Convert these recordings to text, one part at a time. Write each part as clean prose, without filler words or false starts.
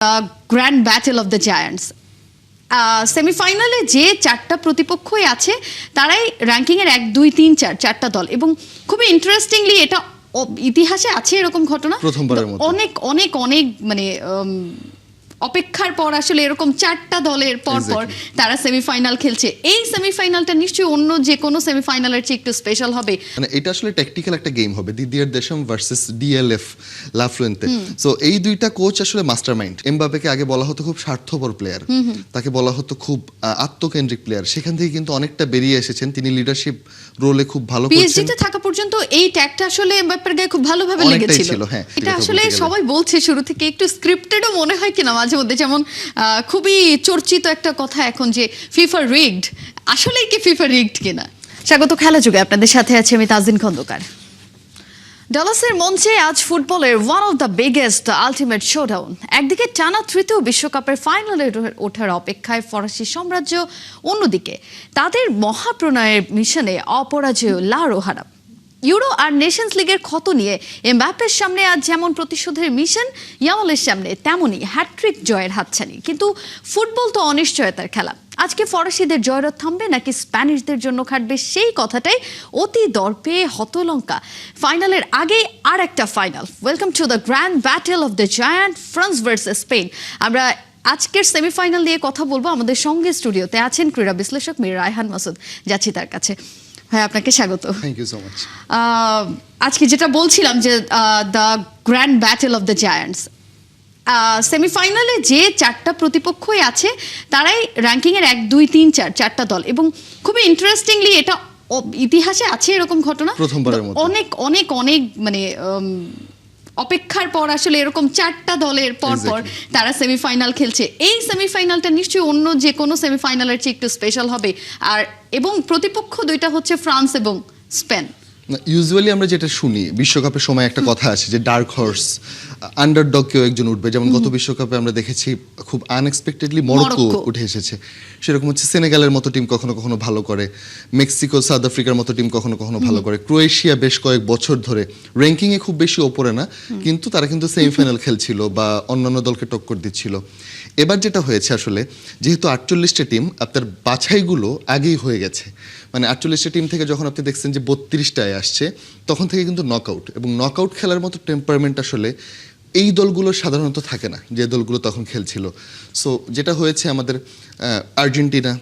Grand battle of the giants. সেমিফাইনালে যে চারটা প্রতিপক্ষই আছে তারাই র্যাঙ্কিং এর 1, 2, 3, 4 চারটা দল, এবং খুবই ইন্টারেস্টিংলি এটা ইতিহাসে আছে এরকম ঘটনা প্রথমবারের মতো। অনেক অনেক অনেক মানে অপেক্ষার পর আসলে এরকম চারটা দলের পর পর তারা সেমিফাইনাল খেলছে। এই সেমিফাইনালটা নিশ্চয়ই অন্য যে কোনো সেমিফাইনালের চেয়ে একটু স্পেশাল হবে। মানে এটা আসলে ট্যাকটিক্যাল একটা গেম হবে, দিদিয়ার দেশম ভার্সেস ডিএলএফ লা ফ্লুয়েন্তে। সো এই দুইটা কোচ আসলে মাস্টারমাইন্ড। এমবাপেকে আগে বলা হতো খুব স্বার্থপর প্লেয়ার, তাকে বলা হতো খুব আত্মকেন্দ্রিক প্লেয়ার, সেখান থেকে কিন্তু অনেকটা বেরিয়ে এসেছেন। তিনি লিডারশিপ রোলে খুব ভালো করছেন। পিএসজিতে থাকা পর্যন্ত এই ট্যাগটা আসলে এমবাপ্পের গায়ে খুব ভালোভাবে লেগেছিল। এটা আসলে সবাই বলছে শুরু থেকে একটু স্ক্রিপ্টেডও মনে হয় কিনা মাঝে মধ্যে, যেমন খুবই চর্চিত একটা কথা এখন যে ফিফা রিগড, আসলেই কি ফিফা রিগড কিনা। স্বাগত খেলা যুগে, আপনাদের সাথে আছে আমি তাজিন খন্দকার। ডালাসের মঞ্চে আজ ফুটবলের one of the biggest ultimate showdown. একদিকে টানা তৃতীয় বিশ্বকাপের ফাইনালে ওঠার অপেক্ষায় ফরাসি সাম্রাজ্য, অন্যদিকে তাদের মহাপ্রণয়ের মিশনে অপরাজেয় লা রোহারা। ইউরো আর নেশনস লিগের ক্ষত নিয়ে এমবাপ্পের সামনে আজ যেমন প্রতিশোধের মিশন, ইয়ামালের সামনে তেমনই হ্যাটট্রিক জয়ের হাতছানি। কিন্তু ফুটবল তো অনিশ্চয়তার খেলা। আজকে ফরাসিদের জয়রথ থামবে নাকি স্প্যানিশদের জন্য খাটবে, সেই কথাটাই অতি দর্পে হতলঙ্কা। ফাইনালের আগে আর একটা final. Welcome to the grand battle of the giant, France versus Spain. আমরা আজকের সেমিফাইনাল নিয়ে কথা বলবো। আমাদের সঙ্গে স্টুডিওতে আছেন ক্রীড়া বিশ্লেষক মীর রায়হান মাসুদ। যাচ্ছি তার কাছে। হ্যাঁ, আপনাকে স্বাগত। Thank you so much. আজকে যেটা বলছিলাম যে the grand battle of the giants, সেমিফাইনালে যে চারটা প্রতিপক্ষই আছে তারাই র্যাঙ্কিং এর 1, 2, 3, 4 চারটা দল, এবং খুবই ইন্টারেস্টিংলি এটা ইতিহাসে আছে এরকম ঘটনা প্রথমবারের মতো। অনেক অনেক অনেক মানে অপেক্ষার পর আসলে এরকম চারটা দলের পর পর তারা সেমিফাইনাল খেলছে। এই সেমিফাইনালটা নিশ্চয়ই অন্য যে কোনো সেমিফাইনালের চেয়ে একটু স্পেশাল হবে। আর এবং প্রতিপক্ষ দুইটা হচ্ছে ফ্রান্স এবং স্পেন। ইউজুয়ালি আমরা যেটা শুনি বিশ্বকাপের সময় একটা কথা আছে যে ডার্ক হর্স, আন্ডারডগ কেউ একজন উঠবে। যেমন গত বিশ্বকাপে আমরা দেখেছি খুব আনএক্সপেক্টেডলি মরক্কো উঠে এসেছে। সেরকম হচ্ছে সেনেগালের মতো টিম কখনো কখনো ভালো করে, মেক্সিকো সাউথ আফ্রিকার মতো টিম কখনো কখনো ভালো করে, ক্রোয়েশিয়া বেশ কয়েক বছর ধরে র্যাঙ্কিংয়ে খুব বেশি ওপরে না, কিন্তু তারা কিন্তু সেমিফাইনাল খেলছিল বা অন্যান্য দলকে টক্কর দিচ্ছিল। এবার যেটা হয়েছে আসলে, যেহেতু 48টা টিম, আপনার বাছাইগুলো আগেই হয়ে গেছে। মানে 48টা টিম থেকে যখন আপনি দেখছেন যে 32টায় আসছে, তখন থেকে কিন্তু নকআউট, এবং নকআউট খেলার মতো টেম্পারমেন্ট আসলে এই দলগুলো সাধারণত থাকে না যে দলগুলো তখন খেলছিল। সো যেটা হয়েছে, আমাদের আর্জেন্টিনা,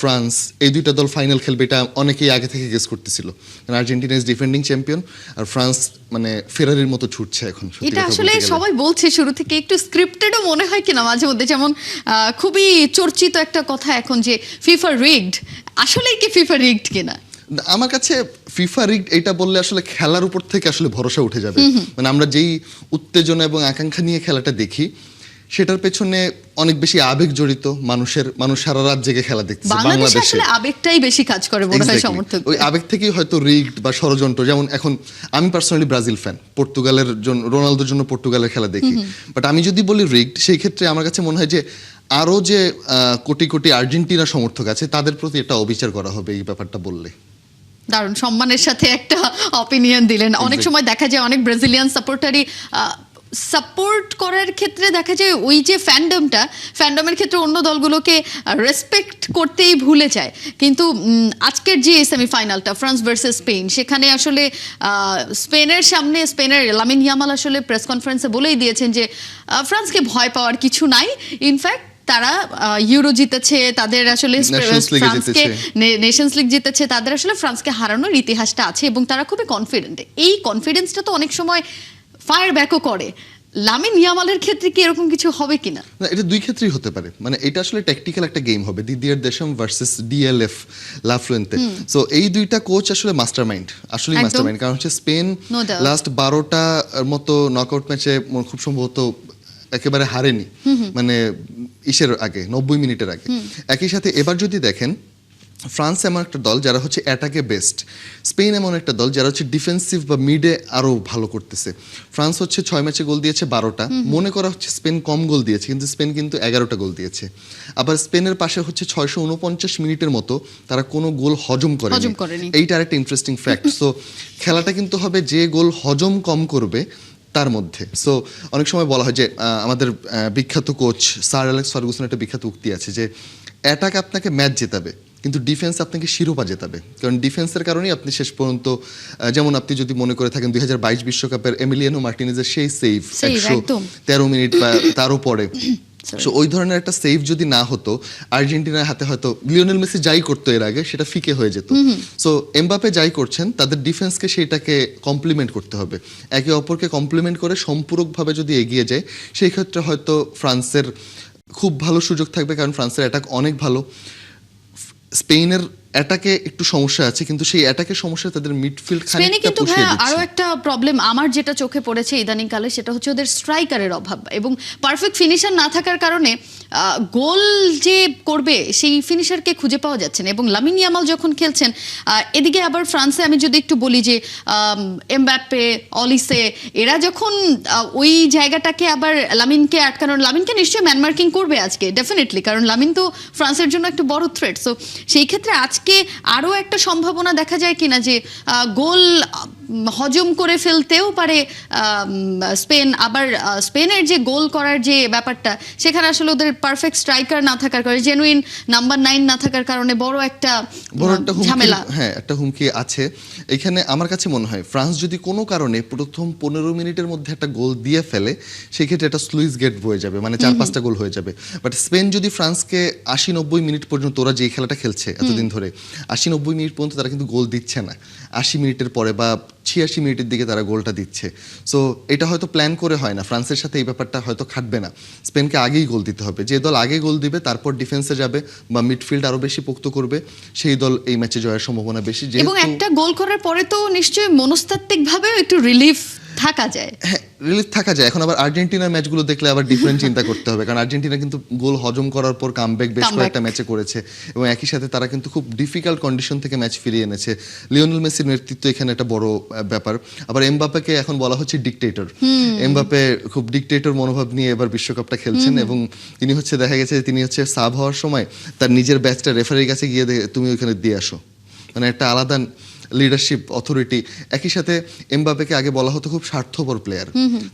ফ্রান্স, এই দুইটা দল ফাইনাল খেলবে এটা অনেকেই আগে থেকে গেস করতেছিল। কারণ আর্জেন্টিনা ইজ ডিফেন্ডিং চ্যাম্পিয়ন, আর ফ্রান্স মানে ফেরারির মতো ছুটছে এখন। এটা আসলে সবাই বলছে শুরু থেকে একটু স্ক্রিপ্টেডও মনে হয় কিনা মাঝে মধ্যে, যেমন খুবই চর্চিত একটা কথা এখন যে ফিফা রিগড, আসলেই কি ফিফা রিগড কিনা। আমার কাছে ফিফা রিগড এটা বললে আসলে খেলার উপর থেকে আসলে ভরসা উঠে যাবে। মানে আমরা যেই উত্তেজনা এবং আকাঙ্ক্ষা নিয়ে খেলাটা দেখি, সেটার পেছনে অনেক বেশি আবেগ জড়িত। মানুষ সারা রাত জেগে খেলা দেখতেছে বাংলাদেশে। আসলে আবেগটাই বেশি কাজ করে মনে হয় সমর্থক। ওই আবেগ থেকেই হয়তো রিগড বা ষড়যন্ত্র। যেমন এখন আমি পার্সোনালি ব্রাজিল ফ্যান, পর্তুগালের জন্য, রোনালদোর জন্য পর্তুগালের খেলা দেখি। বাট আমি যদি বলি রিগড, সেই ক্ষেত্রে আমার কাছে মনে হয় যে আরো যে কোটি কোটি আর্জেন্টিনা সমর্থক আছে তাদের প্রতি একটা অবিচার করা হবে এই ব্যাপারটা বললে। দারুণ সম্মানের সাথে একটা অপিনিয়ন দিলেন। অনেক সময় দেখা যায় অনেক ব্রাজিলিয়ান সাপোর্টারই সাপোর্ট করার ক্ষেত্রে দেখা যায় ওই যে ফ্যান্ডমের ক্ষেত্রে অন্য দলগুলোকে রেসপেক্ট করতেই ভুলে যায়। কিন্তু আজকের যে সেমিফাইনালটা ফ্রান্স ভার্সেস স্পেন, সেখানে আসলে স্পেনের সামনে স্পেনের লামিন ইয়ামাল আসলে প্রেস কনফারেন্সে বলেই দিয়েছেন যে ফ্রান্সকে ভয় পাওয়ার কিছু নাই। ইনফ্যাক্ট তারা ইউরো জিতেছে, তাদের আসলে ফ্রান্সকে নেশনস লিগ জিতেছে, তাদের আসলে ফ্রান্সকে হারানোর ইতিহাসটা আছে এবং তারা খুবই কনফিডেন্ট। এই কনফিডেন্সটা তো অনেক সময় ফায়ার ব্যাকও করে। লামিন ইয়ামালের ক্ষেত্রে কি এরকম কিছু হবে কিনা? না, এটা দুই ক্ষেত্রেই হতে পারে। মানে এটা আসলে ট্যাকটিক্যাল একটা গেম হবে, দিদিয়ার দেশম ভার্সেস ডিএলএফ লা ফ্লুয়েন্তে। সো এই দুইটা কোচ আসলে মাস্টারমাইন্ড, আসলে মাস্টারমাইন্ড। কারণ হচ্ছে স্পেন লাস্ট 12টা মতো নকআউট ম্যাচে খুব সম্ভবত একেবারে হারেনি, মানে ইসের আগে 90 মিনিটের আগে। একই সাথে এবার যদি দেখেন, ফ্রান্স এমন একটা দল যারা হচ্ছে অ্যাটাকে বেস্ট, স্পেন এমন একটা দল যারা হচ্ছে ডিফেন্সিভ বা মিডে আরো ভালো করতেছে। ফ্রান্স হচ্ছে 6 ম্যাচে গোল দিয়েছে 12টা, মনে করা হচ্ছে স্পেন কম গোল দিয়েছে, কিন্তু স্পেন কিন্তু 11টা গোল দিয়েছে। আবার স্পেনের পাশে হচ্ছে 649 মিনিটের মতো তারা কোনো গোল হজম করেনি। এইটা আরেকটা ইন্টারেস্টিং ফ্যাক্ট। সো খেলাটা কিন্তু হবে যে গোল হজম কম করবে তার মধ্যে। সো অনেক সময় বলা হয় যে আমাদের বিখ্যাত কোচ স্যার অ্যালেক্স ফার্গুসনের একটা বিখ্যাত উক্তি আছে যে অ্যাটাক আপনাকে ম্যাচ জেতাবে কিন্তু ডিফেন্স আপনাকে শিরোপা জেতাবে, কারণ ডিফেন্সের কারণেই আপনি শেষ পর্যন্ত যেমন আপনি যদি মনে করে থাকেন 2022 বিশ্বকাপের এমিলিয়ানো মার্টিনেজের সেই সেভ 113 মিনিট বা তারও পরে, সো ওই ধরনের একটা সেভ যদি না হতো আর্জেন্টিনার হাতে হয়তো লিওনেল মেসি যাই করতো এর আগে সেটা ফিকে হয়ে যেত। সো এমবাপে যাই করছেন তাদের ডিফেন্সকে সেইটাকে কমপ্লিমেন্ট করতে হবে, একে অপরকে কমপ্লিমেন্ট করে সম্পূরকভাবে যদি এগিয়ে যায় সেই ক্ষেত্রে হয়তো ফ্রান্সের খুব ভালো সুযোগ থাকবে, কারণ ফ্রান্সের অ্যাটাক অনেক ভালো। স্পেনের অ্যাটাকে একটু সমস্যা আছে, কিন্তু সেই অ্যাটাকের সমস্যা তাদের মিডফিল্ড স্পেনে কিন্তু ভাই আরো একটা প্রবলেম আমার যেটা চোখে পড়েছে ইদানিং কালে, সেটা হচ্ছে ওদের স্ট্রাইকারের অভাব এবং পারফেক্ট ফিনিশার না থাকার কারণে গোল যে করবে সেই ফিনিশারকে খুঁজে পাওয়া যাচ্ছে না। এবং লামিন ইয়ামাল যখন খেলছেন, এদিকে আবার ফ্রান্সে আমি যদি একটু বলি যে এমবাপ্পে, অলিসে এরা যখন ওই জায়গাটাকে আবার লামিনকে আটকানোর, লামিনকে নিশ্চয়ই ম্যান মার্কিং করবে আজকে ডেফিনেটলি, কারণ লামিন তো ফ্রান্সের জন্য একটা বড় থ্রেট। সো সেই ক্ষেত্রে আজকে আরো একটা সম্ভাবনা দেখা যায় কিনা যে গোল হজম করে ফেলতেও পারে স্পেন। আবার স্পেনের যে গোল করার যে ব্যাপারটা, সেখানে আসলে ওদের পারফেক্ট স্ট্রাইকার না থাকার কারণে, জেনুইন নাম্বার 9 না থাকার কারণে বড় একটা ঝামেলা, হ্যাঁ একটা হুমকি আছে এখানে। আমার কাছে মনে হয় ফ্রান্স যদি কোনো কারণে প্রথম 15 মিনিটের মধ্যে একটা গোল দিয়ে ফেলে সেক্ষেত্রে এটা স্লুইস গেট বয়ে যাবে, মানে 4-5টা গোল হয়ে যাবে। বাট স্পেন যদি ফ্রান্সকে 80-90 মিনিট পর্যন্ত, ওরা যে খেলাটা খেলছে এতদিন ধরে 80-90 মিনিট পর্যন্ত তারা কিন্তু গোল দিচ্ছে না, 80 মিনিটের পরে বা 86 মিনিটের দিকে তারা গোলটা দিচ্ছে। সো এটা হয়তো প্ল্যান করে হয় না, ফ্রান্সের সাথে এই ব্যাপারটা হয়তো খাটবে না। স্পেনকে আগেই গোল দিতে হবে, যে দল আগে গোল দিবে তারপর ডিফেন্সে যাবে বা মিডফিল্ড আরো বেশি পোক্ত করবে সেই দল এই ম্যাচে জয়ের সম্ভাবনা বেশি। এবং একটা গোল করার পরে তো নিশ্চয়ই মনস্তাত্ত্বিকভাবেও একটু রিলিফ থাকা যায়। হ্যাঁ রিলিফ থাকা যায়। এখন আবার আর্জেন্টিনার ম্যাচগুলো দেখলে আবার ডিফারেন্ট চিন্তা করতে হবে, কারণ আর্জেন্টিনা কিন্তু গোল হজম করার পর কামব্যাক বেশ কয়েকটা ম্যাচে করেছে এবং একই সাথে তারা কিন্তু খুব ডিফিকাল্ট কন্ডিশন থেকে ম্যাচ ফিরিয়ে এনেছে। লিওনেল মেসির নেতৃত্ব এখানে একটা বড় ব্যাপার। আবার এমবাপ্পেকে এখন বলা হচ্ছে ডিকটেটর। এমবাপ্পে খুব ডিকটেটর মনোভাব নিয়ে এবার বিশ্বকাপটা খেলছেন এবং তিনি হচ্ছে দেখা গেছে তিনি হচ্ছে সাব হওয়ার সময় তার নিজের ব্যাচটা রেফারির কাছে গিয়ে তুমি ওইখানে দিয়ে আসো, মানে একটা আলাদা লিডারশিপ অথরিটি। একই সাথে এমবাপ্পেকে আগে বলা হতো খুব স্বার্থপর প্লেয়ার,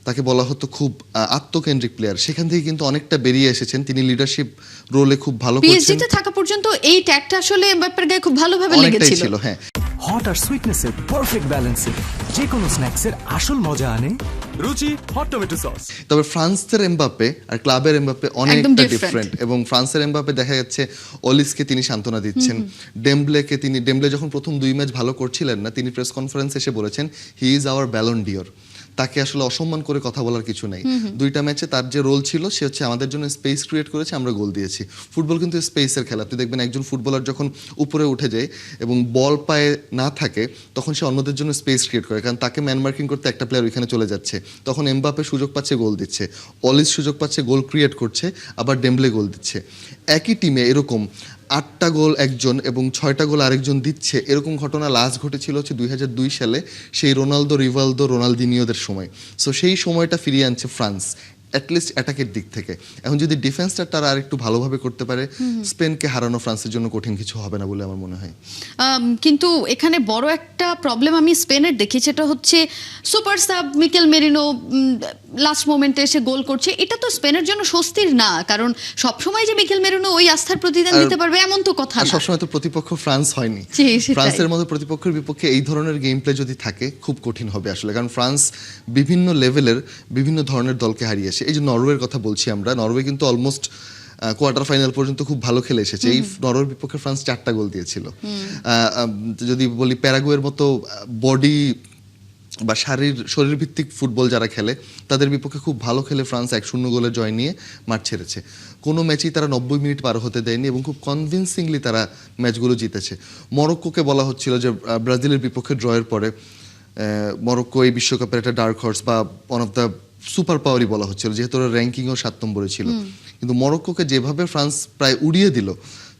তাকে বলা হতো খুব আত্মকেন্দ্রিক প্লেয়ার, সেখান থেকে কিন্তু অনেকটা বেরিয়ে এসেছেন। তিনি লিডারশিপ রোলে খুব ভালো করছেন। পিএসজিতে থাকা পর্যন্ত এই ট্যাগটা আসলে এমবাপ্পের গায়ে খুব ভালোভাবে লেগেছিল। হ্যাঁ, হট আর সুইটনেসের পারফেক্ট ব্যালেন্সে যে কোনো স্ন্যাক্সের আসল মজা আনে রুচি হট টমেটো সস। তবে ফ্রান্সের এমবাপ্পে আর ক্লাবের এমবাপ্পে অনেকটা ডিফারেন্ট। এবং ফ্রান্সের এমবাপ্পে দেখা যাচ্ছে অলিসকে তিনি সান্ত্বনা দিচ্ছেন, ডেমব্লে যখন প্রথম 2 ম্যাচ ভালো করছিলেন না, তিনি প্রেস কনফারেন্সে এসে বলেছেন he is our Ballon d'Or. তাকে আসলে অসম্মান করে কথা বলার কিছু নেই। 2টা ম্যাচে তার যে রোল ছিল সে হচ্ছে আমাদের জন্য স্পেস ক্রিয়েট করেছে, আমরা গোল দিয়েছি। ফুটবল কিন্তু স্পেসের খেলা। আপনি দেখবেন একজন ফুটবলার যখন উপরে উঠে যায় এবং বল পায়ে না থাকে তখন সে অন্যদের জন্য স্পেস ক্রিয়েট করে, কারণ তাকে ম্যান মার্কিং করতে একটা প্লেয়ার ওইখানে চলে যাচ্ছে। তখন এমবাপ্পে সুযোগ পাচ্ছে, গোল দিচ্ছে, অলিস সুযোগ পাচ্ছে, গোল ক্রিয়েট করছে, আবার ডেমব্লে গোল দিচ্ছে। একই টিমে এরকম 8টা গোল একজন এবং 6টা গোল আরেকজন দিচ্ছে, এরকম ঘটনা লাস্ট ঘটেছিল হচ্ছে 2002 সালে সেই রোনালদো, রিভালদো, রোনালদিনিওদের সময়। সো সেই সময়টা ফিরিয়ে আনছে ফ্রান্স অ্যাটলিস্ট অ্যাটাকের দিক থেকে। এখন যদি ডিফেন্সটা তারা আর একটু ভালোভাবে করতে পারে, স্পেনকে হারানো ফ্রান্সের জন্য কঠিন কিছু হবে না বলে আমার মনে হয়। কিন্তু এখানে বড় একটা প্রবলেম আমি স্পেনের দেখি, সেটা হচ্ছে super sub Mikel Merino last মোমেন্টে এসে গোল করছে। এটা তো স্পেনের জন্য স্বস্তির না, কারণ সবসময় যে মিকেল মেরিনো ওই আস্থার প্রতিদান দিতে পারবে এমন তো কথা না। সবসময় তো প্রতিপক্ষ ফ্রান্স হয়নি। ফ্রান্সের মতো প্রতিপক্ষের বিপক্ষে এই ধরনের গেম প্লে যদি থাকে খুব কঠিন হবে আসলে, কারণ ফ্রান্স বিভিন্ন লেভেলের বিভিন্ন ধরনের দলকে হারিয়েছে। এই যে নরওয়ের কথা বলছি আমরা, নরওয়ে কিন্তু অলমোস্ট কোয়ার্টার ফাইনাল পর্যন্ত খুব ভালো খেলে এসেছে। এই নরওয়ের বিপক্ষে ফ্রান্স 4টা গোল দিয়েছিল। যদি বলি প্যারাগুয়ের মতো বডি বা শরীর ভিত্তিক ফুটবল যারা খেলে তাদের বিপক্ষে খুব ভালো খেলে ফ্রান্স 1-0 গোলে জয় নিয়ে মাঠ ছেড়েছে। কোনো ম্যাচেই তারা 90 মিনিট পার হতে দেয়নি এবং খুব কনভিন্সিংলি তারা ম্যাচগুলো জিতেছে। মরক্কোকে বলা হচ্ছিল যে ব্রাজিলের বিপক্ষে ড্রয়ের পরে মরক্কো এই বিশ্বকাপের একটা ডার্ক হর্স বা ওয়ান অফ দ্য সুপার পাওয়ারই বলা হচ্ছিল, যেহেতু ওরা র্যাঙ্কিংও 7 নম্বরে ছিল। কিন্তু মরক্কোকে যেভাবে ফ্রান্স প্রায় উড়িয়ে দিল,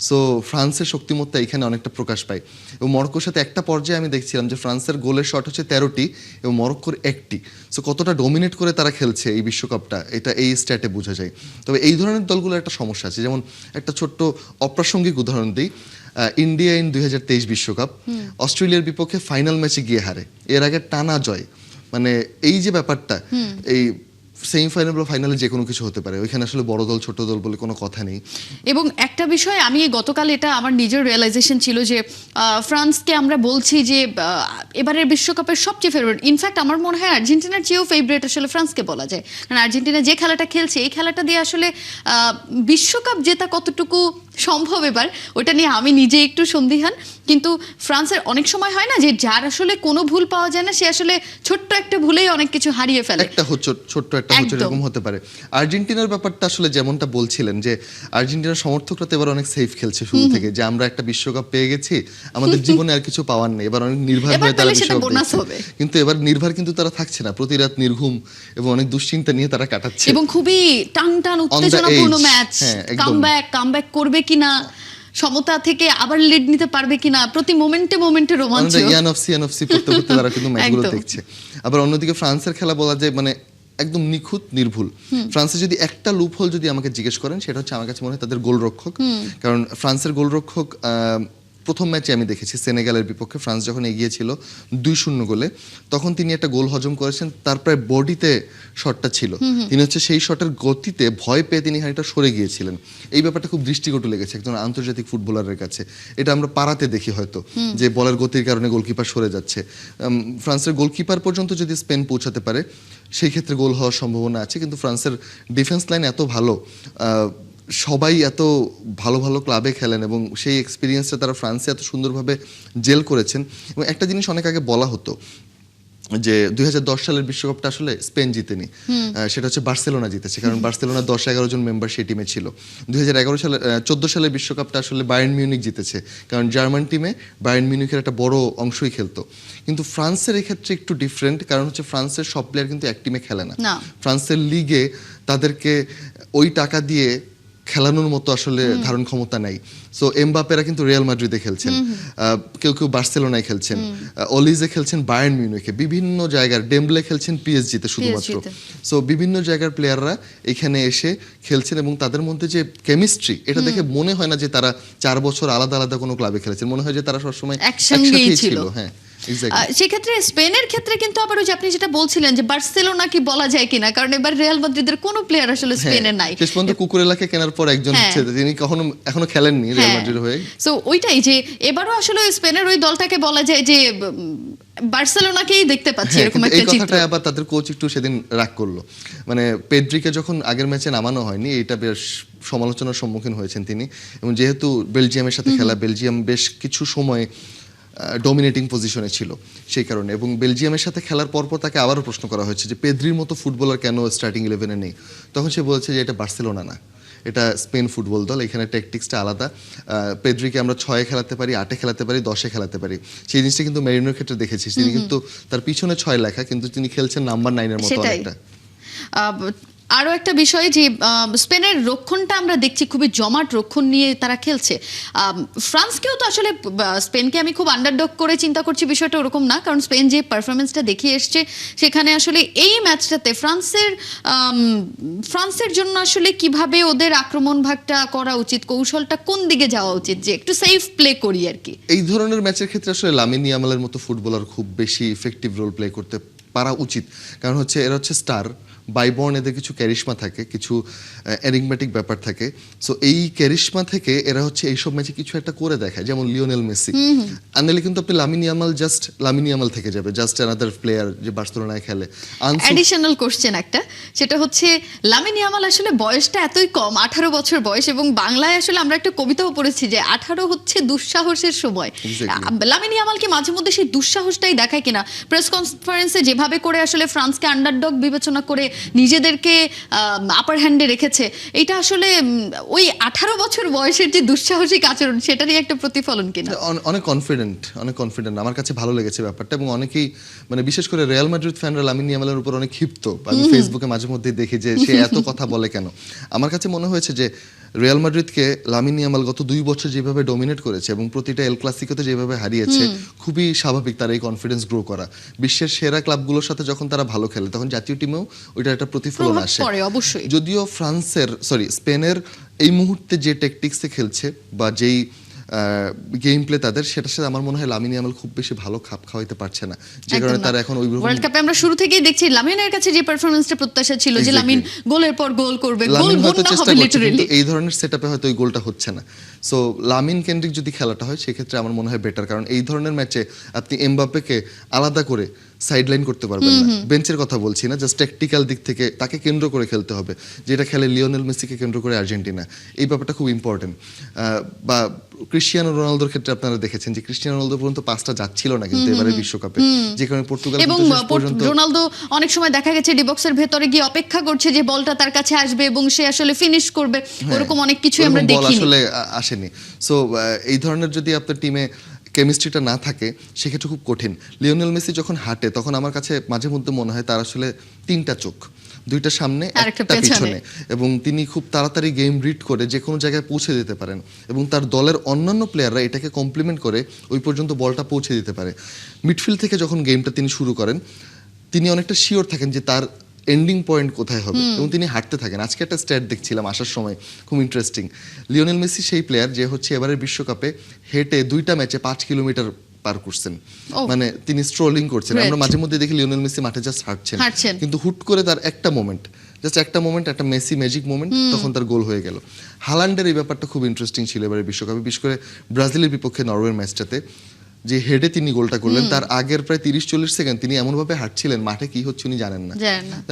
সো ফ্রান্সের শক্তিমত্তা এখানে অনেকটা প্রকাশ পায়। এবং মরক্কোর সাথে একটা পর্যায়ে আমি দেখছিলাম যে ফ্রান্সের গোলের শট হচ্ছে 13টি এবং মরক্কোর 1টি। সো কতটা ডোমিনেট করে তারা খেলছে এই বিশ্বকাপটা, এটা এই স্ট্যাটে বোঝা যায়। তবে এই ধরনের দলগুলোর একটা সমস্যা আছে, যেমন একটা ছোট্ট অপ্রাসঙ্গিক উদাহরণ দিই। ইন্ডিয়া ইন 2023 বিশ্বকাপ অস্ট্রেলিয়ার বিপক্ষে ফাইনাল ম্যাচে গিয়ে হারে, এর আগে টানা জয়। মানে এই যে ব্যাপারটা, এই সেমিফাইনাল বা ফাইনালে যে কোনো কিছু হতে পারে, ওইখানে আসলে বড় দল ছোট দল বলে কোনো কথা নেই। এবং একটা বিষয় আমি গতকাল এটা আমার নিজের রিয়েলাইজেশন ছিল যে ফ্রান্সকে আমরা বলছি যে এবারের বিশ্বকাপের সবচেয়ে ফেভারিট, ইনফ্যাক্ট আমার মনে হয় আর্জেন্টিনার চেয়েও ফেভারিট আসলে ফ্রান্সকে বলা যায়, কারণ আর্জেন্টিনা যে খেলাটা খেলছে এই খেলাটা দিয়ে আসলে বিশ্বকাপ জেতা কতটুকু সম্ভব এবার ওটা নিয়ে আমি নিজে একটু সন্দিহান। কিন্তু ফ্রান্সের অনেক সময় হয় না যে যার আসলে কোনো ভুল পাওয়া যায় না, সে আসলে ছোট্ট একটা ভুলেই অনেক কিছু হারিয়ে ফেলে, একটা ছোট্ট একটা এরকম হতে পারে। আর্জেন্টিনার ব্যাপারটা আসলে যেমনটা বলছিলেন যে আর্জেন্টিনার সমর্থকরা তো এবার অনেক সেফ খেলছে শুরু থেকে, যে আমরা একটা বিশ্বকাপ পেয়ে গেছি, আমাদের জীবনে আর কিছু পাওয়ার নেই, এবার অনেক নির্ভর হয়ে তারা বিশ্বকাপ দেখছে। কিন্তু এবার নির্ভর কিন্তু তারা থাকছে না, প্রতি রাত নির্ঘুম এবং অনেক দুশ্চিন্তা নিয়ে তারা কাটাচ্ছে, এবং খুবই টান উত্তেজনাপূর্ণ ম্যাচ, কামব্যাক করবে কিনা, সমতা থেকে আবার লিড নিতে পারবে কিনা, প্রতি মোমেন্টে রোমাঞ্চ, ইয়ানফসি পড়তে পড়তে তারা কিন্তু ম্যাচগুলো দেখছে। আবার অন্যদিকে ফ্রান্সের খেলা বলা যায় মানে একদম নিখুঁত নির্ভুল। ফ্রান্সের যদি একটা লুপ হোল যদি আমাকে জিজ্ঞেস করেন, সেটা হচ্ছে আমার কাছে মনে হয় তাদের গোলরক্ষক। কারণ ফ্রান্সের গোলরক্ষক প্রথম ম্যাচে আমি দেখেছি সেনেগালের বিপক্ষে ফ্রান্স যখন এগিয়ে ছিল 2-0 গোলে, তখন তিনি একটা গোল হজম করেছেন, তার প্রায় বডিতে শটটা ছিল, তিনি হচ্ছে সেই শটের গতিতে ভয় পেয়ে তিনি খানিকটা সরে গিয়েছিলেন। এই ব্যাপারটা খুব দৃষ্টিকটু লেগেছে একজন আন্তর্জাতিক ফুটবলারের কাছে। এটা আমরা পাড়াতে দেখি হয়তো, যে বলের গতির কারণে গোলকিপার সরে যাচ্ছে। ফ্রান্সের গোলকিপার পর্যন্ত যদি স্পেন পৌঁছাতে পারে, সেই ক্ষেত্রে গোল হওয়ার সম্ভাবনা আছে। কিন্তু ফ্রান্সের ডিফেন্স লাইন এত ভালো, সবাই এত ভালো ভালো ক্লাবে খেলেন এবং সেই এক্সপিরিয়েন্সটা তারা ফ্রান্সে এত সুন্দরভাবে জেল করেছেন। এবং একটা জিনিস অনেক আগে বলা হতো যে 2010 সালের বিশ্বকাপটা আসলে স্পেন জিতেনি, সেটা হচ্ছে বার্সেলোনা জিতেছে, কারণ বার্সেলোনা 10-11 জন মেম্বার সেই টিমে ছিল। 2014 সালের বিশ্বকাপটা আসলে বায়ার্ন মিউনিক জিতেছে, কারণ জার্মান টিমে বায়ার্ন মিউনিকের একটা বড় অংশই খেলতো। কিন্তু ফ্রান্সের এই ক্ষেত্রে একটু ডিফারেন্ট, কারণ হচ্ছে ফ্রান্সের সব প্লেয়ার কিন্তু এক টিমে খেলে না। ফ্রান্সের লিগে তাদেরকে ওই টাকা দিয়ে খেলানোর মতো আসলে ধারণ ক্ষমতা নাই। সো এমবাপেরা কিন্তু রিয়াল মাদ্রিদে খেলছেন, কেউ বার্সেলোনায় খেলছেন, অলিজে খেলছেন বায়ার্ন মিউনিখে, বিভিন্ন জায়গার ডেম্বলে খেলছেন পিএসজিতে শুধুমাত্র। সো বিভিন্ন জায়গার প্লেয়াররা এখানে এসে খেলছেন এবং তাদের মধ্যে যে কেমিস্ট্রি, এটা দেখে মনে হয় না যে তারা 4 বছর আলাদা আলাদা কোনো ক্লাবে খেলেছেন, মনে হয় যে তারা সবসময় একসাথেই ছিল। হ্যাঁ, সেক্ষেত্রে স্পেনের ক্ষেত্রে কিন্তু আবার ওই যে আপনি যেটা বলছিলেন যে বার্সেলোনা কি বলা যায় কিনা, কারণ এবার রিয়াল মাদ্রিদের কোনো প্লেয়ার আসলে স্পেনের নাই। শেষ পর্যন্ত কুকুরেলাকে কেনার পর একজন হচ্ছে যিনি এখনো খেলেননি রিয়াল মাদ্রিদ হয়ে। সো ওইটাই যে এবারও আসলে স্পেনের ওই দলটাকে বলা যায় যে বার্সেলোনাকেই দেখতে পাচ্ছি এরকম একটা চিত্র। এই কথাটা আবার তাদের কোচ একটু সেদিন রাগ করলো, মানে পেড্রিকে যখন আগের ম্যাচে নামানো হয়নি, এটা বেশ সমালোচনার সম্মুখীন হয়েছেন তিনি। এবং যেহেতু বেলজিয়ামের সাথে খেলা, বেলজিয়াম বেশ কিছু সময় ডমিনেটিং পজিশনে ছিল সেই কারণে, এবং বেলজিয়ামের সাথে খেলার পরপর তাকে আবারও প্রশ্ন করা হয়েছে যে পেদ্রির মতো ফুটবলার কেন স্টার্টিং 11-এ নেই। তখন সে বলেছে যে এটা বার্সেলোনা না, এটা স্পেন ফুটবল দল, এখানে ট্যাকটিক্সটা আলাদা। পেদ্রিকে আমরা 6-এ খেলাতে পারি, 8-এ খেলাতে পারি, 10-এ খেলাতে পারি। সেই জিনিসটা কিন্তু মেরিনোর ক্ষেত্রে দেখেছি, তিনি কিন্তু তার পিছনে 6 লেখা, কিন্তু তিনি খেলছেন নাম্বার 9-এর মতো অনেকটা। আরও একটা বিষয় যে স্পেনের রক্ষণটা আমরা দেখছি খুবই জমাট রক্ষণ নিয়ে তারা খেলছে। ফ্রান্সকেও তো আসলে স্পেনকে আমি খুব আন্ডারডগ করে চিন্তা করছি, বিষয়টা ওরকম না, কারণ স্পেন যে পারফরমেন্সটা দেখিয়ে এসছে সেখানে আসলে এই ম্যাচটাতে ফ্রান্সের জন্য আসলে কিভাবে ওদের আক্রমণ ভাগটা করা উচিত, কৌশলটা কোন দিকে যাওয়া উচিত যে একটু সেফ প্লে করি আর কি। এই ধরনের ম্যাচের ক্ষেত্রে আসলে লামিন ইয়ামালের মতো ফুটবলার খুব বেশি ইফেক্টিভ রোল প্লে করতে পারা উচিত, কারণ হচ্ছে এরা হচ্ছে স্টার বাইবর্ন, এদের কিছু ক্যারিশমা থাকে, কিছু এনিগম্যাটিক ব্যাপার থাকে। সো এই ক্যারিশমা থেকে এরা হচ্ছে এইসব ম্যাচে কিছু একটা করে দেখায়, যেমন লিওনেল মেসি। আনলে কিন্তু আপনি লামিন ইয়ামাল থেকে যাবে, জাস্ট অ্যানাদার প্লেয়ার যে বার্সেলোনায় খেলে। অ্যাডিশনাল কোশ্চেন একটা, সেটা হচ্ছে লামিন ইয়ামাল আসলে বয়সটা এতই কম, 18 বছর বয়স, এবং বাংলায় আসলে আমরা একটা কবিতাও পড়েছি যে 18 হচ্ছে দুঃসাহসের সময়। লামিন ইয়ামালকে মাঝে মধ্যে সেই দুঃসাহসটাই দেখায় কিনা? প্রেস কনফারেন্সে যেভাবে করে আসলে ফ্রান্সকে আন্ডারডগ বিবেচনা করে নিজেদের আপার হ্যান্ডে রেখেছে, এটা আসলে ওই 18 বছর বয়সের যে দুঃসাহসিক আচরণ, সেটারই একটা প্রতিফলন কিনা? অনেক কনফিডেন্ট আমার কাছে ভালো লেগেছে ব্যাপারটা। এবং অনেকেই মানে বিশেষ করে রিয়াল মাদ্রিদ ফ্যানরা লামিন ইয়ামালের উপর অনেক ক্ষিপ্ত, আমি ফেসবুকে মাঝে মধ্যে দেখি যে সে এত কথা বলে কেন। আমার কাছে মনে হয়েছে যে রিয়াল মাদ্রিদকে লামিন ইয়ামাল গত 2 বছর যেভাবে ডমিনেট করেছে এবং প্রতিটা এল ক্লাসিকোতে যেভাবে হারিয়েছে, খুবই স্বাভাবিক তার এই কনফিডেন্স গ্রো করা। বিশ্বের সেরা ক্লাবগুলোর সাথে যখন তারা ভালো খেলে, তখন জাতীয় টিমেও ওইটার একটা প্রতিফলন আসে। যদিও স্পেনের এই মুহূর্তে যে ট্যাকটিক্সে খেলছে বা যেই গেম প্লে তাদের, সেটার সাথে আমার মনে হয় লামিন ইয়ামাল খুব বেশি ভালো খাপ খাওয়াইতে পারছে না, যে কারণে তারা এখন ওই ওয়ার্ল্ড কাপে আমরা শুরু থেকেই দেখছি লামিনের কাছে যে পারফরম্যান্সটা প্রত্যাশা ছিল যে লামিন গোলের পর গোল করবে, গোল লামিন হয়তো বন্যা চেষ্টা হবে করছে, লিটারালি। কিন্তু এই ধরনের সেটআপে হয়তো ওই গোলটা হচ্ছে না। সো লামিন কেন্দ্রিক যদি খেলাটা হয় সেক্ষেত্রে আমার মনে হয় বেটার, কারণ এই ধরনের ম্যাচে আপনি এমবাপ্পেকে আলাদা করে সাইডলাইন করতে পারবেন না। বেঞ্চের কথা বলছি না, জাস্ট ট্যাকটিক্যাল দিক থেকে তাকে কেন্দ্র করে খেলতে হবে, যেটা খেলে লিওনেল মেসিকে কেন্দ্র করে আর্জেন্টিনা। এই ব্যাপারটা খুব ইম্পর্টেন্ট। বা ক্রিস্টিয়ানো রোনালদোর ক্ষেত্রে আপনারা দেখেছেন যে ক্রিস্টিয়ানো রোনালদো পর্যন্ত পাসটা যাচ্ছিল না কিন্তু এবারে বিশ্বকাপে, যে কারণে পর্তুগাল এবং কিন্তু শেষ পর্যন্ত রোনালদো অনেক সময় দেখা গেছে ডিবক্সের ভেতরে গিয়ে অপেক্ষা করছে যে বলটা তার কাছে আসবে এবং সে আসলে ফিনিশ করবে, ওরকম অনেক কিছু আমরা বল দেখিনি। আসলে আসেনি। সো এই ধরনের যদি আপনার টিমে কেমিস্ট্রিটা না থাকে সেক্ষেত্রে খুব কঠিন। লিওনেল মেসি যখন হাঁটে তখন আমার কাছে মাঝে মধ্যে মনে হয় তার আসলে তিনটা চোখ, দুইটা সামনে আরেকটা একটা পেছনে। পিছনে, এবং তিনি খুব তাড়াতাড়ি গেম রিড করে যে কোনো জায়গায় পৌঁছে দিতে পারেন, এবং তার দলের অন্যান্য প্লেয়াররা এটাকে কমপ্লিমেন্ট করে ওই পর্যন্ত বলটা পৌঁছে দিতে পারে। মিডফিল্ড থেকে যখন গেমটা তিনি শুরু করেন তিনি অনেকটা শিওর থাকেন যে তার এন্ডিং পয়েন্ট কোথায় হবে, এবং তিনি হাঁটতে থাকেন। আজকে একটা স্ট্যাট দেখছিলাম আসার সময়, খুব ইন্টারেস্টিং। লিওনেল মেসি সেই প্লেয়ার যে হচ্ছে এবারের বিশ্বকাপে হেঁটে 2টা ম্যাচে 5 কিলোমিটার পার করছেন, মানে তিনি স্ট্রোলিং করছেন। Great. আমরা মাঝে মধ্যে দেখি লিওনেল মেসি মাঠে জাস্ট হাঁটছেন, কিন্তু হুট করে তার একটা মোমেন্ট, জাস্ট একটা মোমেন্ট, একটা মেসি ম্যাজিক মোমেন্ট, তখন তার গোল হয়ে গেল। হালান্ডের এই ব্যাপারটা খুব ইন্টারেস্টিং ছিল এবারে বিশ্বকাপে, বিশেষ করে ব্রাজিলের বিপক্ষে নরওয়ের ম্যাচটাতে, যে হেডে তিনি গোলটা করলেন তার আগের প্রায় 30-40 সেকেন্ড তিনি এমন ভাবে হাঁটছিলেন, মাঠে কি হচ্ছে উনি জানেন না,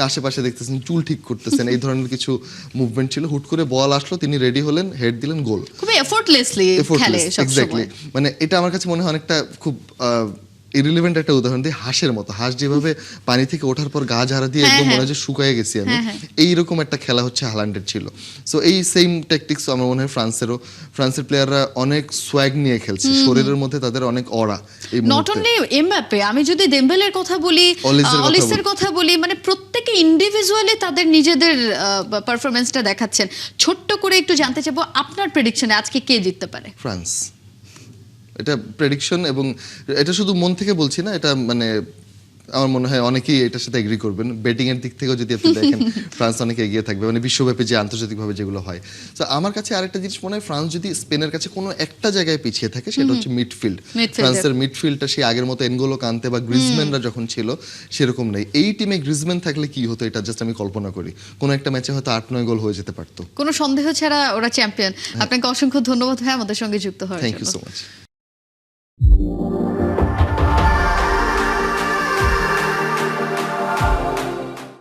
আশেপাশে দেখতেছেন চুল ঠিক করতেছেন, এই ধরনের কিছু মুভমেন্ট ছিল। হুট করে বল আসলো, তিনি রেডি হলেন, হেড দিলেন, গোল। খুব এফোর্টলেসলি খেলে সব এক্স্যাক্টলি। সময়। মানে এটা আমার কাছে মনে হয় অনেকটা খুব ইরিলিভেন্ট একটা উদাহরণ দিই, হাঁসের মতো। হাঁস যেভাবে পানি থেকে ওঠার পর গা ঝাড়া দিয়ে একদম মনে হয় যে শুকায় গেছি আমি, এইরকম একটা খেলা হচ্ছে হালান্ডের ছিল। সো এই সেম ট্যাকটিক্স আমার মনে হয় ফ্রান্সের প্লেয়াররা অনেক সোয়াগ নিয়ে খেলছে, শরীরের মধ্যে তাদের অনেক অরা। নট অনলি এমবাপ্পে, আমি যদি দেম্বেলের কথা বলি, অলিসের কথা বলি, মানে প্রত্যেকে ইন্ডিভিজুয়ালি তাদের নিজেদের পারফরম্যান্সটা দেখাচ্ছেন। ছোট্ট করে একটু জানতে চাইবো আপনার প্রেডিকশনে আজকে কে জিততে পারে? ফ্রান্স। এটা প্রেডিকশন, এবং এটা শুধু মন থেকে বলছি না, এটা মানে আমার মনে হয় অনেকেই এটার সাথে এগ্রি করবেন। ব্যাটিং এর দিক থেকেও যদি আপনি দেখেন ফ্রান্স অনেক এগিয়ে থাকবে, মানে বিশ্বব্যাপী যে আন্তর্জাতিকভাবে যেগুলো হয়। তো আমার কাছে আরেকটা জিনিস মনে হয়, ফ্রান্স যদি স্পেনের কাছে কোনো একটা জায়গায় পিছিয়ে থাকে সেটা হচ্ছে মিডফিল্ড। ফ্রান্সের মিডফিল্ডটা সেই আগের মতো এনগোলো কান্তে বা গ্রিজম্যানরা যখন ছিল সেরকম নেই। এই টিমে গ্রিজম্যান থাকলে কি হতো এটা জাস্ট আমি কল্পনা করি, কোনো একটা ম্যাচে হয়তো 8-9 গোল হয়ে যেতে পারতো। কোনো সন্দেহ ছাড়া ওরা চ্যাম্পিয়ন। আপনাকে অসংখ্য ধন্যবাদ ভাই আমাদের সঙ্গে যুক্ত হওয়ার জন্য। Thank you so much.